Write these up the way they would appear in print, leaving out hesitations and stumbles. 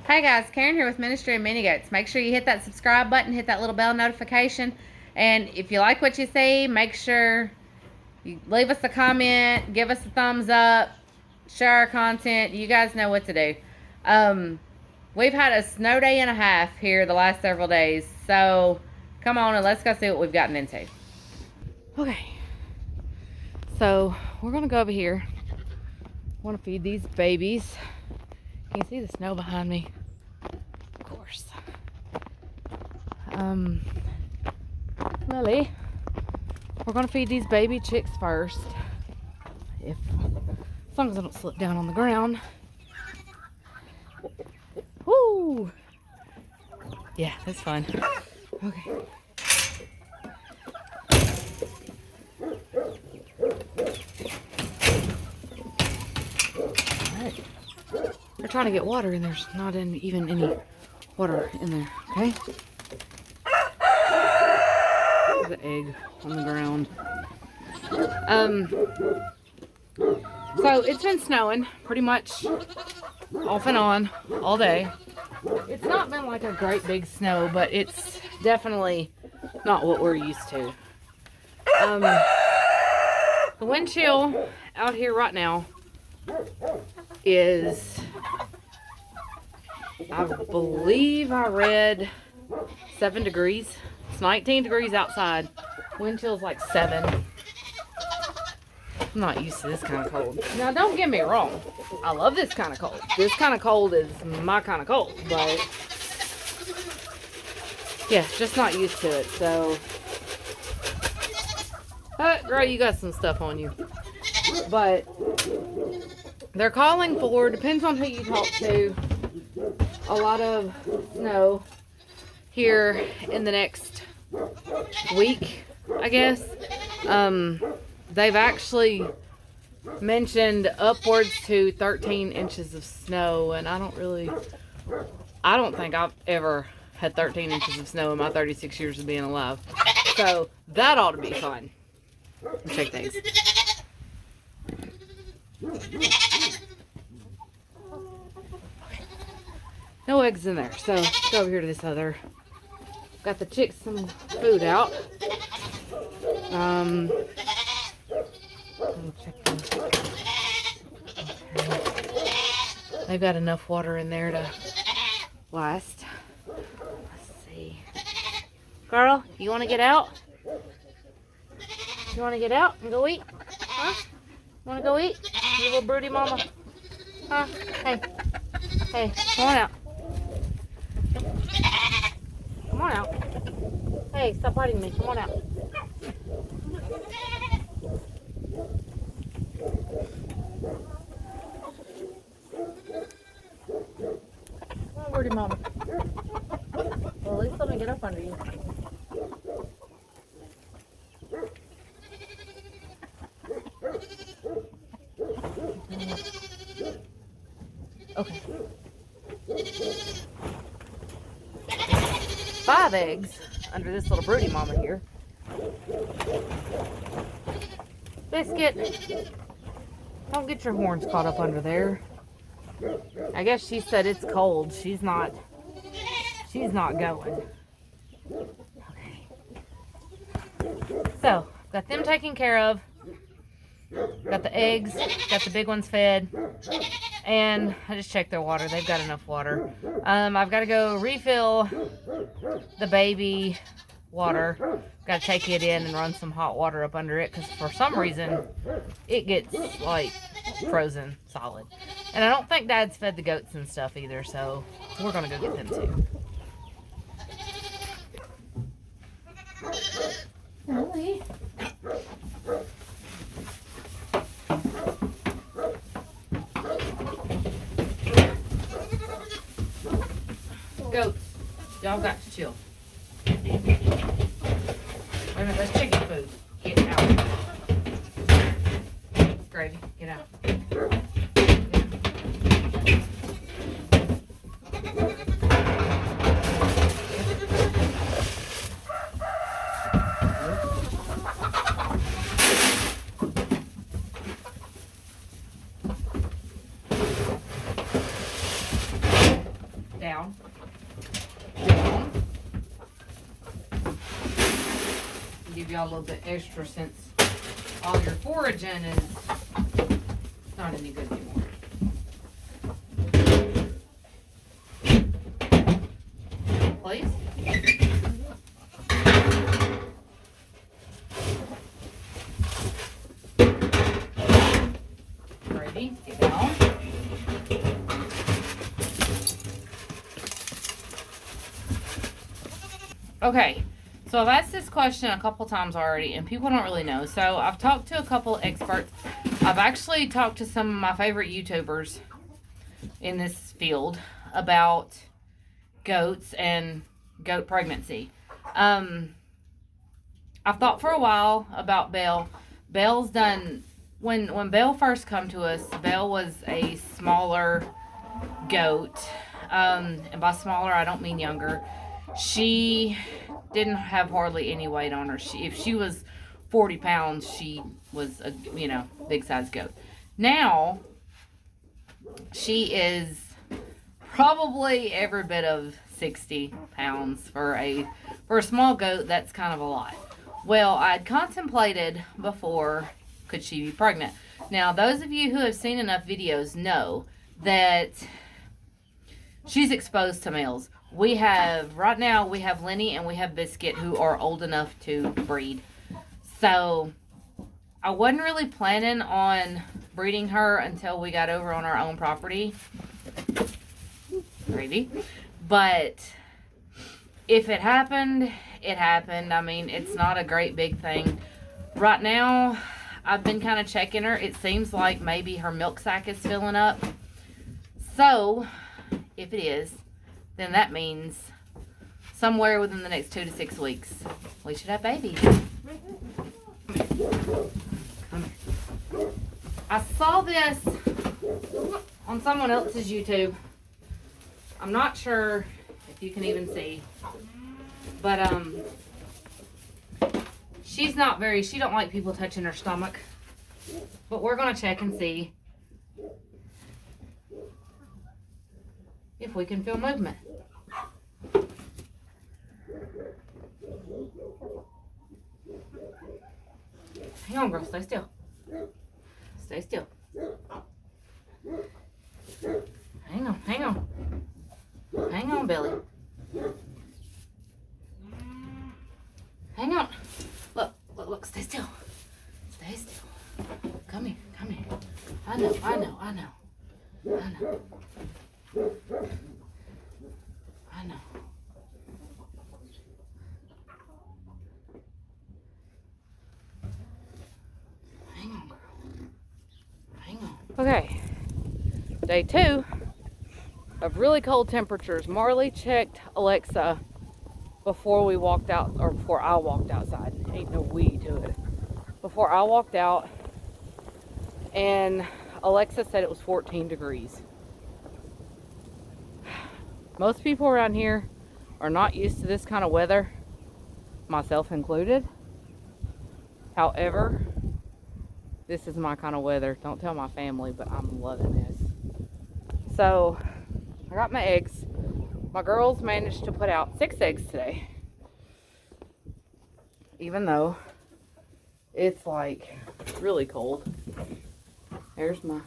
Hey guys, Karen here with Ministry of Mini Goats. Make sure you hit that subscribe button, hit that little bell notification, and if you like what you see, make sure you leave us a comment, give us a thumbs up, share our content. You guys know what to do. We've had a snow day and a half here the last several days, so come on and let's go see what we've gotten into. Okay, so we're gonna go over here. I want to feed these babies. You can see the snow behind me, of course. Lily, we're gonna feed these baby chicks first. As long as I don't slip down on the ground. Woo! Yeah, that's fun. Okay. Alright. They're trying to get water and there's not even any water in there, okay? There's an egg on the ground. So it's been snowing pretty much off and on all day. It's not been like a great big snow, but it's definitely not what we're used to. The wind chill out here right now is, I believe I read 7 degrees. It's 19 degrees outside. Wind chill's like 7. I'm not used to this kind of cold. Now, don't get me wrong. I love this kind of cold. This kind of cold is my kind of cold, but yeah, just not used to it. So, girl, you got some stuff on you. But they're calling for, depends on who you talk to, a lot of snow here in the next week, I guess. They've actually mentioned upwards to 13 inches of snow, and I don't think I've ever had 13 inches of snow in my 36 years of being alive. So that ought to be fun. Let's check these. No eggs in there, so let's go over here to this other. Got the chicks some food out. Let me check them. Okay. They've got enough water in there to last. Let's see. Girl, you want to get out? You want to get out and go eat? Huh? You want to go eat? You little broody mama? Huh? Hey. Hey, come on out. Come on out. Hey, stop biting me. Come on out. Come on, birdie mama. Well, at least let me get up under you. Okay. 5 eggs under this little broody mama here. Biscuit, don't get your horns caught up under there. I guess she said it's cold. She's not going. Okay. So, got them taken care of. Got the eggs, got the big ones fed. And I just checked their water. They've got enough water. I've got to go refill the baby water. Got to take it in and run some hot water up under it because for some reason it gets like frozen solid. And I don't think Dad's fed the goats and stuff either, so we're going to go get them too. Really? Goats, y'all got to chill. Wait a minute, that's chicken food. Get out. Gravy, get out. down. Down. Give y'all a little bit extra since all your foraging is not any good anymore. Please. Ready? Get down. Okay, so I've asked this question a couple times already, and people don't really know. So I've talked to a couple experts. I've actually talked to some of my favorite YouTubers in this field about goats and goat pregnancy. I've thought for a while about Belle. Belle's done, when Belle first come to us, Belle was a smaller goat. And by smaller, I don't mean younger. She didn't have hardly any weight on her. If she was 40 pounds, she was a, big size goat. Now, she is probably every bit of 60 pounds for a small goat. That's kind of a lot. Well, I'd contemplated before, could she be pregnant? Now, those of you who have seen enough videos know that she's exposed to males. Right now we have Lenny and we have Biscuit, who are old enough to breed. So I wasn't really planning on breeding her until we got over on our own property. Gravy. But if it happened, it happened. I mean, it's not a great big thing. Right now, I've been kind of checking her. It seems like maybe her milk sac is filling up. So, if it is, then that means somewhere within the next 2 to 6 weeks, we should have babies. Come here. I saw this on someone else's YouTube. I'm not sure if you can even see, but she don't like people touching her stomach. But we're gonna check and see if we can feel movement. Hang on, girl, stay still. Stay still. Hang on, hang on. Hang on, Billy. Hang on. Look, look, look, stay still. Stay still. Come here, come here. I know. I know. I know. Hang on, girl. Hang on. Okay. Day 2 of really cold temperatures. Marley checked Alexa before we walked out, or before I walked outside. Ain't no we to it. Before I walked out, and Alexa said it was 14 degrees. Most people around here are not used to this kind of weather, myself included. However, this is my kind of weather. Don't tell my family, but I'm loving this. So, I got my eggs. My girls managed to put out 6 eggs today. Even though it's like really cold. There's my,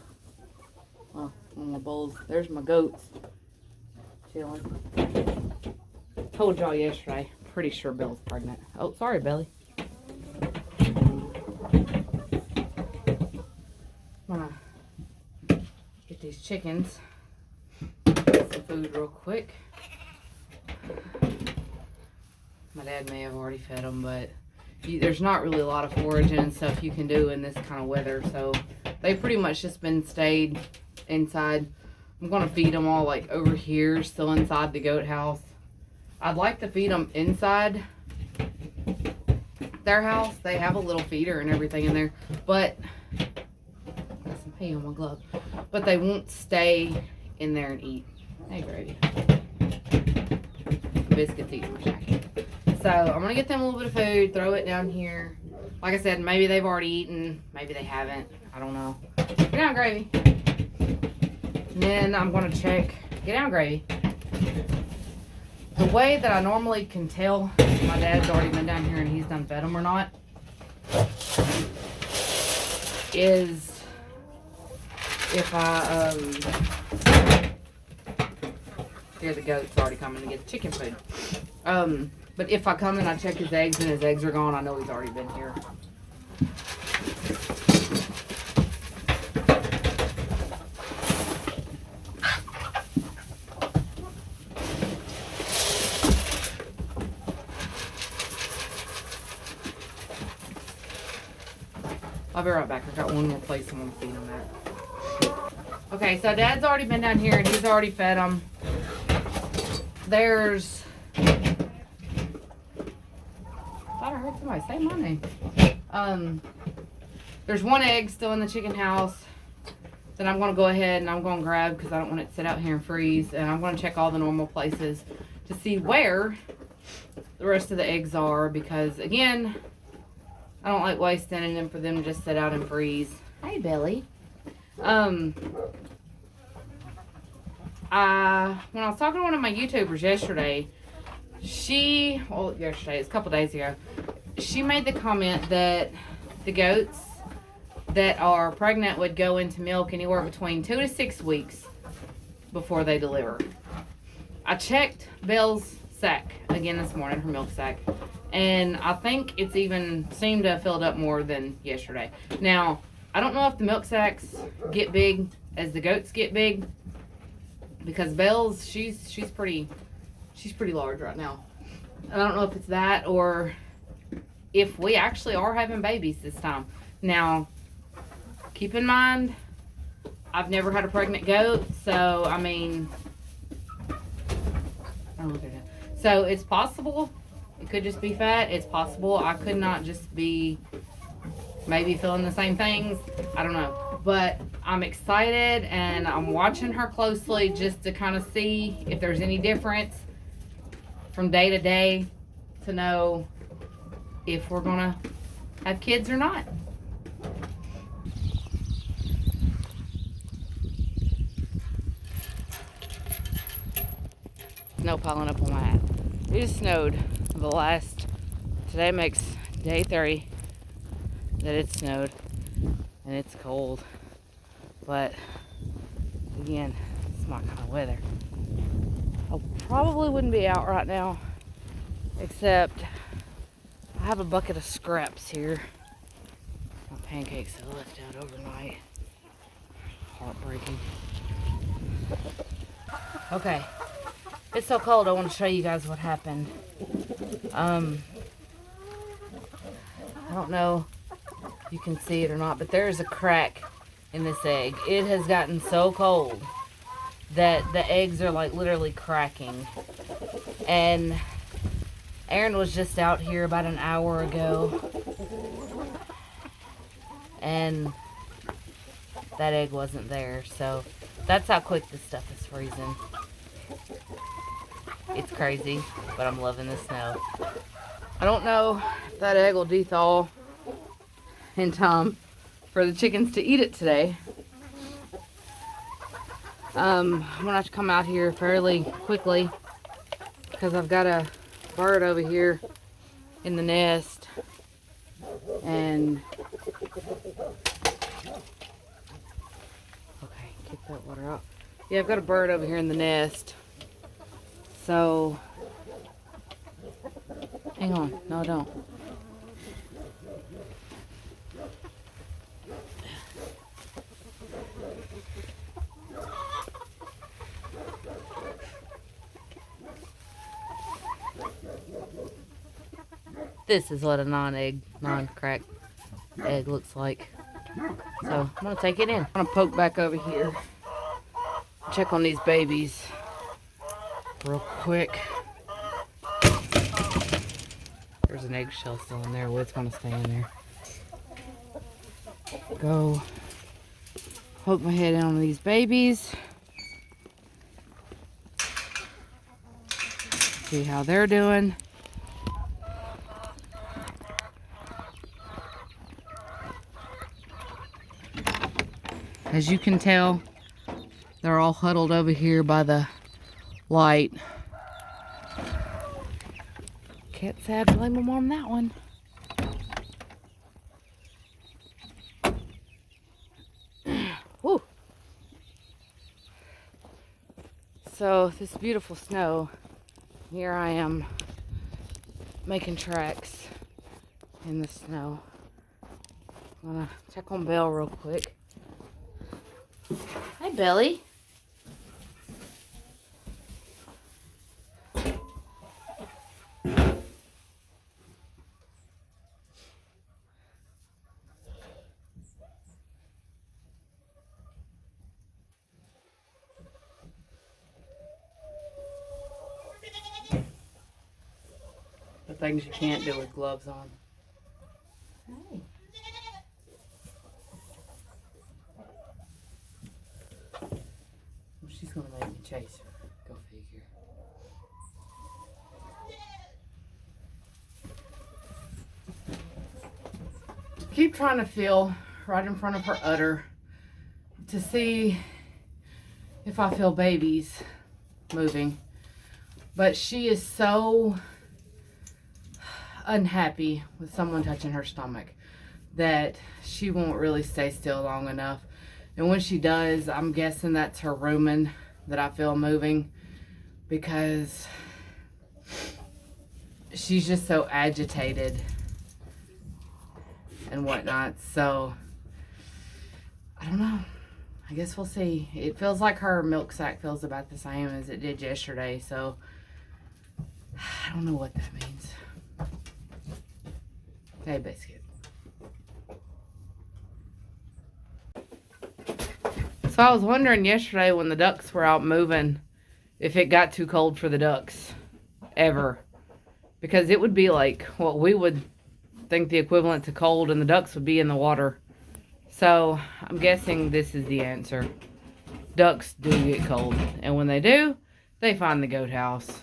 well, on my bulls. There's my goats chilling. Told y'all yesterday. Pretty sure Bill's pregnant. Oh, sorry, Billy. I'm gonna get these chickens some food real quick. My dad may have already fed them, but there's not really a lot of foraging and stuff you can do in this kind of weather, so they've pretty much just been stayed inside. I'm gonna feed them all like over here, still inside the goat house. I'd like to feed them inside their house. They have a little feeder and everything in there, but got some pee on my glove. But they won't stay in there and eat. Hey, Grady. Biscuits eats my jacket. So I'm gonna get them a little bit of food, throw it down here. Like I said, maybe they've already eaten, maybe they haven't. I don't know. Get down, Gravy. And then I'm gonna check. Get down, Gravy. The way that I normally can tell if my dad's already been down here and he's done fed them or not is if I, here the goat's already coming to get the chicken food. But if I come and I check his eggs and his eggs are gone, I know he's already been here. I'll be right back. I got one more place I want to feed them at. Okay, so Dad's already been down here and he's already fed them. There's... I thought I heard somebody say my name. There's one egg still in the chicken house that I'm going to go ahead and I'm going to grab because I don't want it to sit out here and freeze. And I'm going to check all the normal places to see where the rest of the eggs are because, again, I don't like wasting them for them to just sit out and freeze. Hey, Billy. When I was talking to one of my YouTubers yesterday, yesterday, it's a couple days ago, she made the comment that the goats that are pregnant would go into milk anywhere between 2 to 6 weeks before they deliver. I checked Belle's sack again this morning, her milk sack, and I think it's even seemed to have filled up more than yesterday. Now, I don't know if the milk sacks get big as the goats get big, because Belle's, she's pretty large right now. I don't know if it's that or if we actually are having babies this time. Now, keep in mind, I've never had a pregnant goat, so I mean, I don't know. So it's possible. It could just be fat. It's possible I could not just be maybe feeling the same things. I don't know. But I'm excited and I'm watching her closely just to kind of see if there's any difference from day to day to know if we're going to have kids or not. Snow piling up on my hat. It just snowed today makes day 3 that it snowed and it's cold, but again, it's my kind of weather. I probably wouldn't be out right now, except I have a bucket of scraps here. My pancakes I left out overnight. Heartbreaking. Okay, it's so cold I want to show you guys what happened. I don't know if you can see it or not, but there's a crack in this egg. It has gotten so cold that the eggs are like literally cracking. And Aaron was just out here about an hour ago, and that egg wasn't there. So that's how quick this stuff is freezing. It's crazy, but I'm loving the snow. I don't know if that egg will de-thaw in time for the chickens to eat it today. I'm gonna have to come out here fairly quickly because I've got a bird over here in the nest, and okay, get that water out. Yeah, I've got a bird over here in the nest, so hang on. No, don't. This is what a non-cracked egg looks like. So I'm gonna take it in. I'm gonna poke back over here, check on these babies real quick. There's an eggshell still in there. It's gonna stay in there. Go poke my head in on these babies. See how they're doing. As you can tell, they're all huddled over here by the light. Can't say I blame them on that one. Woo. So this beautiful snow, here I am making tracks in the snow. I'm gonna check on Belle real quick. Hi, Belly. The things you can't do with gloves on. Hey. Well, she's gonna make me chase her. Go figure. Keep trying to feel right in front of her udder to see if I feel babies moving. But she is so unhappy with someone touching her stomach that she won't really stay still long enough. And when she does, I'm guessing that's her rumen that I feel moving, because she's just so agitated and whatnot. So I don't know. I guess we'll see. It feels like her milk sac feels about the same as it did yesterday. So I don't know what that means. Hey, biscuit. So I was wondering yesterday when the ducks were out moving if it got too cold for the ducks ever, because it would be like what we would think the equivalent to cold, and the ducks would be in the water. So I'm guessing this is the answer. Ducks do get cold, and when they do, they find the goat house.